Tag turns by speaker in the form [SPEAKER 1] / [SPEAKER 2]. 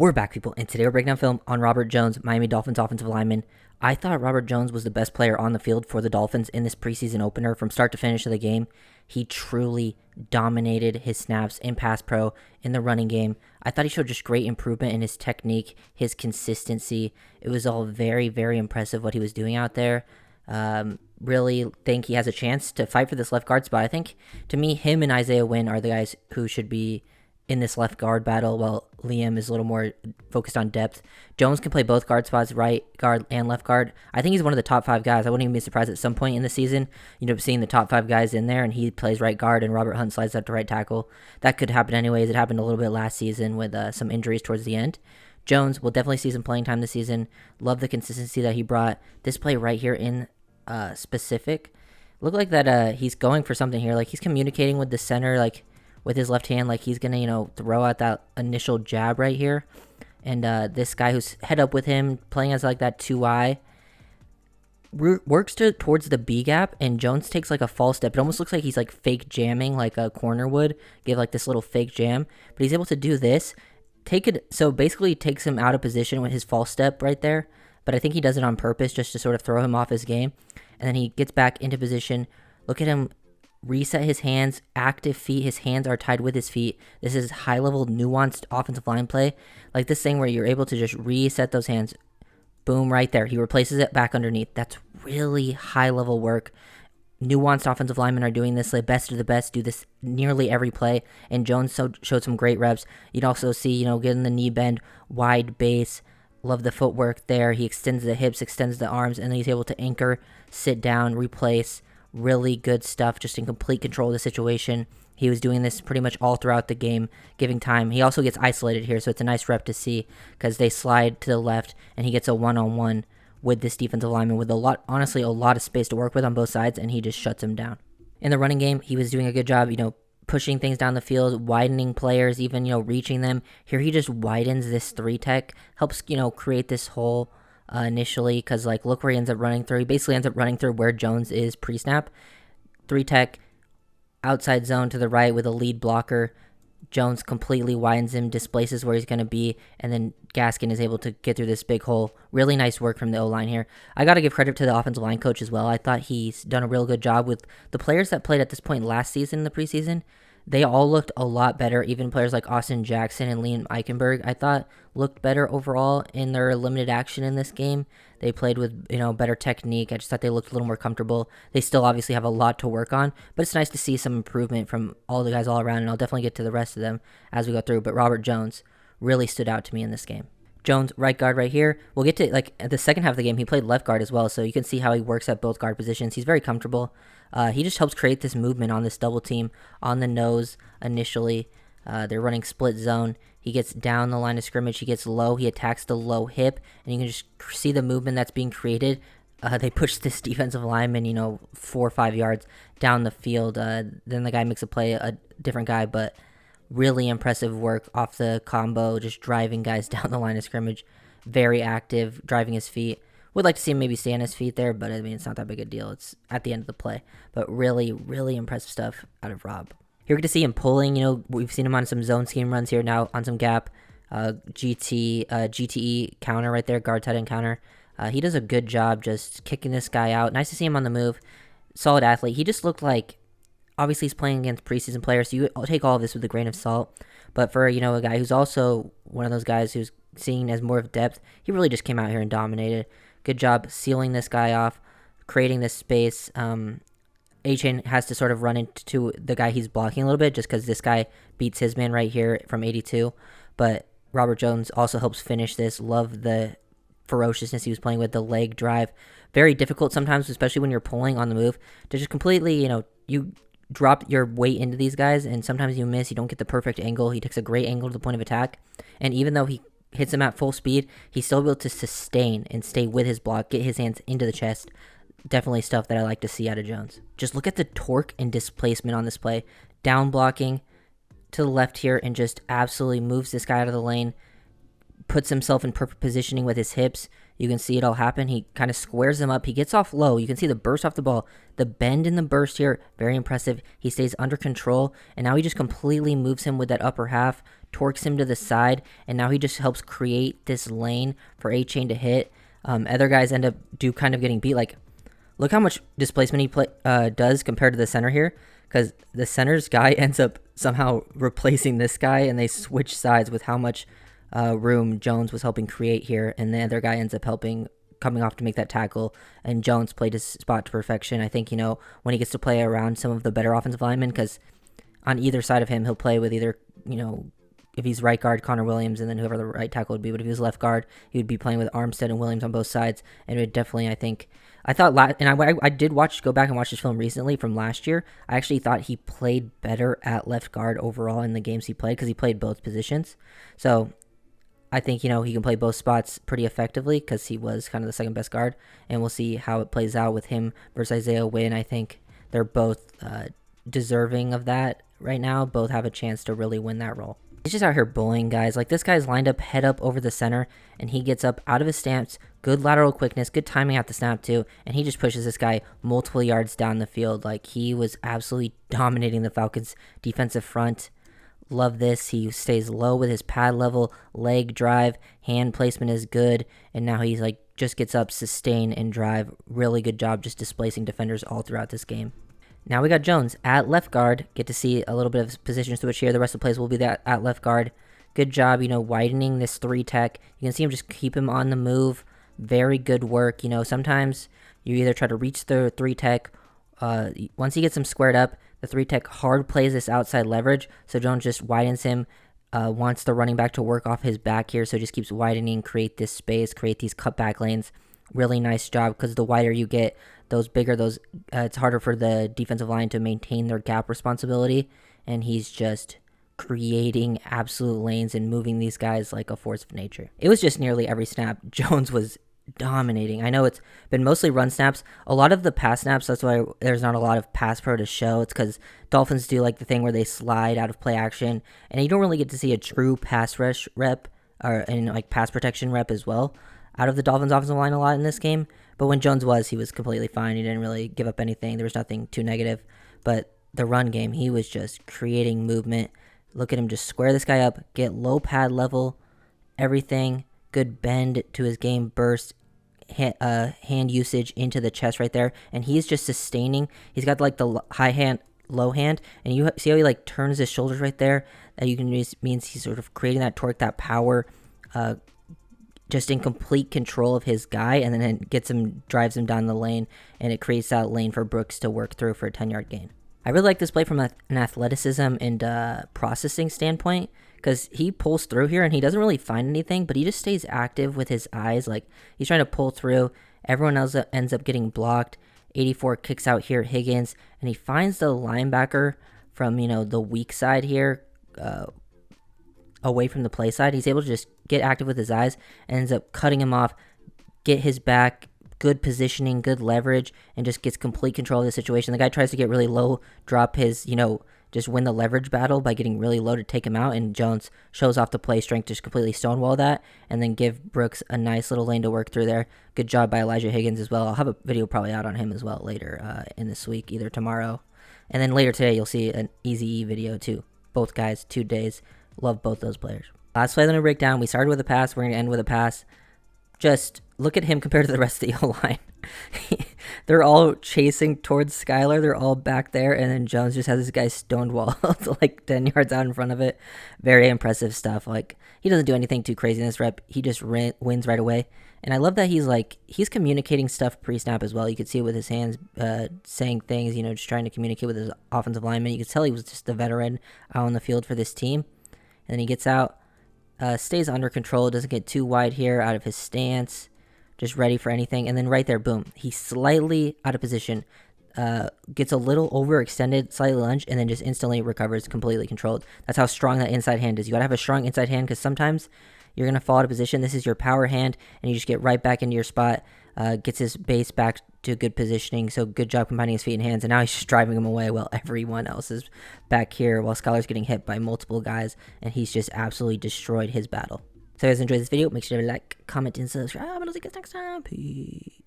[SPEAKER 1] We're back, people, and today we're breaking down film on Robert Jones, Miami Dolphins offensive lineman. I thought Robert Jones was the best player on the field for the Dolphins in this preseason opener from start to finish of the game. He truly dominated his snaps in pass pro, in the running game. I thought he showed just great improvement in his technique, his consistency. It was all very, very impressive what he was doing out there. Really think he has a chance to fight for this left guard spot. I think, to me, him and Isaiah Wynn are the guys who should be in this left guard battle, while Liam is a little more focused on depth. Jones can play both guard spots, right guard and left guard. I think he's one of the top 5 guys. I wouldn't even be surprised at some point in the season, seeing the top 5 guys in there, and he plays right guard, and Robert Hunt slides up to right tackle. That could happen anyways. It happened a little bit last season with some injuries towards the end. Jones will definitely see some playing time this season. Love the consistency that he brought. This play right here in specific, looked like that he's going for something here. Like, he's communicating with the center, like, with his left hand, like he's gonna, throw out that initial jab right here. And this guy who's head up with him, playing as like that 2-eye, works towards the B gap, and Jones takes like a false step. It almost looks like he's like fake jamming, like a corner would give like this little fake jam. But he's able to do this, so basically takes him out of position with his false step right there. But I think he does it on purpose just to sort of throw him off his game. And then he gets back into position. Look at him reset his hands, active feet. His hands are tied with his feet. This is high-level, nuanced offensive line play. Like this thing where you're able to just reset those hands. Boom, right there. He replaces it back underneath. That's really high-level work. Nuanced offensive linemen are doing this. The best of the best do this nearly every play. And Jones showed some great reps. You'd also see, getting the knee bend, wide base. Love the footwork there. He extends the hips, extends the arms, and then he's able to anchor, sit down, replace. Really good stuff, just in complete control of the situation. He was doing this pretty much all throughout the game, giving time. He also gets isolated here, so it's a nice rep to see because they slide to the left, and he gets a one-on-one with this defensive lineman with honestly, a lot of space to work with on both sides, and he just shuts him down. In the running game, he was doing a good job, pushing things down the field, widening players, even, reaching them. Here he just widens this 3-tech, helps, create this hole initially, because look where he ends up running through. He basically ends up running through where Jones is pre-snap. 3-tech, outside zone to the right with a lead blocker. Jones completely widens him, displaces where he's going to be, and then Gaskin is able to get through this big hole. Really nice work from the O-line here. I got to give credit to the offensive line coach as well. I thought he's done a real good job with the players that played at this point last season in the preseason. They all looked a lot better. Even players like Austin Jackson and Liam Eichenberg, I thought, looked better overall in their limited action in this game. They played with, better technique. I just thought they looked a little more comfortable. They still obviously have a lot to work on, but it's nice to see some improvement from all the guys all around, and I'll definitely get to the rest of them as we go through. But Robert Jones really stood out to me in this game. Jones, right guard right here. We'll get to, at the second half of the game, he played left guard as well, so you can see how he works at both guard positions. He's very comfortable. He just helps create this movement on this double team on the nose initially. They're running split zone. He gets down the line of scrimmage. He gets low. He attacks the low hip, and you can just see the movement that's being created. They push this defensive lineman, 4 or 5 yards down the field. Then the guy makes a play, a different guy, but really impressive work off the combo, just driving guys down the line of scrimmage. Very active, driving his feet. Would like to see him maybe stay on his feet there, but it's not that big a deal. It's at the end of the play. But really, really impressive stuff out of Rob. Here we get to see him pulling. We've seen him on some zone scheme runs here now, on some gap, GTE counter right there, guard tight end counter. He does a good job just kicking this guy out. Nice to see him on the move. Solid athlete. He just looked like, obviously he's playing against preseason players, so you take all of this with a grain of salt. But for, a guy who's also one of those guys who's seen as more of depth, he really just came out here and dominated. Good job sealing this guy off, creating this space. A-Chain has to sort of run into the guy he's blocking a little bit just because this guy beats his man right here from 82. But Robert Jones also helps finish this. Love the ferociousness he was playing with, the leg drive. Very difficult sometimes, especially when you're pulling on the move, to just completely, you drop your weight into these guys, and sometimes you miss. You don't get the perfect angle. He takes a great angle to the point of attack. And even though he hits him at full speed, he's still able to sustain and stay with his block, get his hands into the chest. Definitely stuff that I like to see out of Jones. Just look at the torque and displacement on this play. Down blocking to the left here and just absolutely moves this guy out of the lane. puts himself in perfect positioning with his hips. You can see it all happen. He kind of squares them up. He gets off low. You can see the burst off the ball. The bend in the burst here, very impressive. He stays under control, and now he just completely moves him with that upper half, torques him to the side, and now he just helps create this lane for A-Chain to hit. Other guys end up kind of getting beat. Like, look how much displacement he does compared to the center here, because the center's guy ends up somehow replacing this guy, and they switch sides with how much room Jones was helping create here, and the other guy ends up coming off to make that tackle, and Jones played his spot to perfection. I think, when he gets to play around some of the better offensive linemen, because on either side of him, he'll play with either, if he's right guard, Connor Williams, and then whoever the right tackle would be, but if he was left guard, he would be playing with Armstead and Williams on both sides, and it would definitely, I did go back and watch this film recently from last year. I actually thought he played better at left guard overall in the games he played, because he played both positions, so I think, he can play both spots pretty effectively because he was kind of the second best guard, and we'll see how it plays out with him versus Isaiah Wynn. I think they're both deserving of that right now. Both have a chance to really win that role. He's just out here bullying guys. Like, this guy's lined up head up over the center, and he gets up out of his stance, good lateral quickness, good timing at the snap too, and he just pushes this guy multiple yards down the field. Like, he was absolutely dominating the Falcons' defensive front. Love this. He stays low with his pad level, leg drive, hand placement is good, and now he's just gets up, sustain, and drive. Really good job just displacing defenders all throughout this game. Now we got Jones at left guard. Get to see a little bit of position switch here. The rest of the plays will be that at left guard. Good job, widening this 3-tech. You can see him just keep him on the move. Very good work. Sometimes you either try to reach the 3-tech. Once he gets him squared up, the 3-tech hard plays this outside leverage, so Jones just widens him, wants the running back to work off his back here, so just keeps widening, create this space, create these cutback lanes. Really nice job, because the wider you get, it's harder for the defensive line to maintain their gap responsibility, and he's just creating absolute lanes and moving these guys like a force of nature. It was just nearly every snap Jones was dominating. I know it's been mostly run snaps. A lot of the pass snaps, that's why there's not a lot of pass pro to show. It's because Dolphins do the thing where they slide out of play action, and you don't really get to see a true pass rush rep and pass protection rep as well out of the Dolphins offensive line a lot in this game. But when Jones he was completely fine. He didn't really give up anything. There was nothing too negative. But the run game, he was just creating movement. Look at him just square this guy up, get low pad level, everything. Good bend to his game burst, hand usage into the chest right there, and he's just sustaining. He's got the high hand, low hand, and you see how he turns his shoulders right there. That means he's sort of creating that torque, that power, just in complete control of his guy, and then it drives him down the lane, and it creates that lane for Brooks to work through for a 10-yard gain. I really like this play from an athleticism and processing standpoint, because he pulls through here and he doesn't really find anything, but he just stays active with his eyes. He's trying to pull through. Everyone else ends up getting blocked. 84 kicks out here, Higgins, and he finds the linebacker from, the weak side here, away from the play side. He's able to just get active with his eyes and ends up cutting him off, get his back, good positioning, good leverage, and just gets complete control of the situation. The guy tries to get really low, drop his, just win the leverage battle by getting really low to take him out, and Jones shows off the play strength to just completely stonewall that, and then give Brooks a nice little lane to work through there. Good job by Elijah Higgins as well. I'll have a video probably out on him as well later in this week, either tomorrow. And then later today, you'll see an Easy video too. Both guys, 2 days. Love both those players. Last play, let me break down. We started with a pass. We're going to end with a pass. Just look at him compared to the rest of the O-line. They're all chasing towards Skylar. They're all back there, and then Jones just has this guy stonewalled 10 yards out in front of it. Very impressive stuff. He doesn't do anything too crazy in this rep. He just wins right away. And I love that he's communicating stuff pre-snap as well. You could see it with his hands saying things, just trying to communicate with his offensive lineman. You could tell he was just a veteran out on the field for this team. And then he gets out, stays under control, doesn't get too wide here out of his stance, just ready for anything. And then right there, boom, he's slightly out of position, gets a little overextended, slightly lunged, and then just instantly recovers, completely controlled. That's how strong that inside hand is. You got to have a strong inside hand, because sometimes you're going to fall out of position. This is your power hand, and you just get right back into your spot, gets his base back to good positioning. So good job combining his feet and hands, and now he's just driving him away while everyone else is back here, while Skylar's getting hit by multiple guys, and he's just absolutely destroyed his battle. So if you guys enjoyed this video, make sure to like, comment, and subscribe. And I'll see you guys next time. Peace.